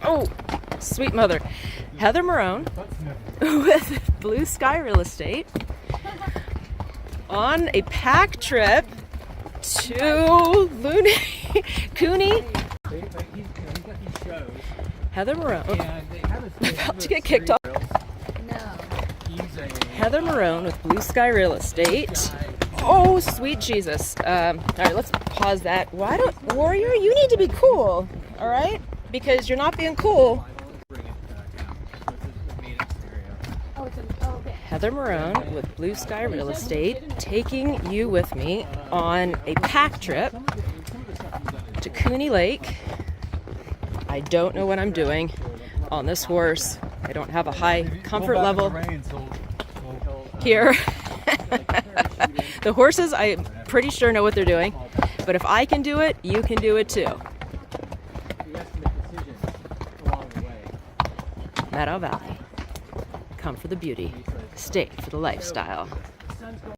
Oh, sweet mother. Heather Marone with Blue Sky Real Estate on a pack trip to Cooney. Heather Marone about to get kicked off. Heather Marone with Blue Sky Real Estate. Oh, sweet Jesus. All right, let's pause that. Why don't, Warrior, you need to be cool, all right? Because you're not being cool. Heather Marone with Blue Sky Real Estate, taking you with me on a pack trip to Cooney Lake. I don't know what I'm doing on this horse. I don't have a high comfort level here. The horses, I'm pretty sure know what they're doing, but if I can do it, you can do it too. Methow Valley. Come for the beauty, stay for the lifestyle.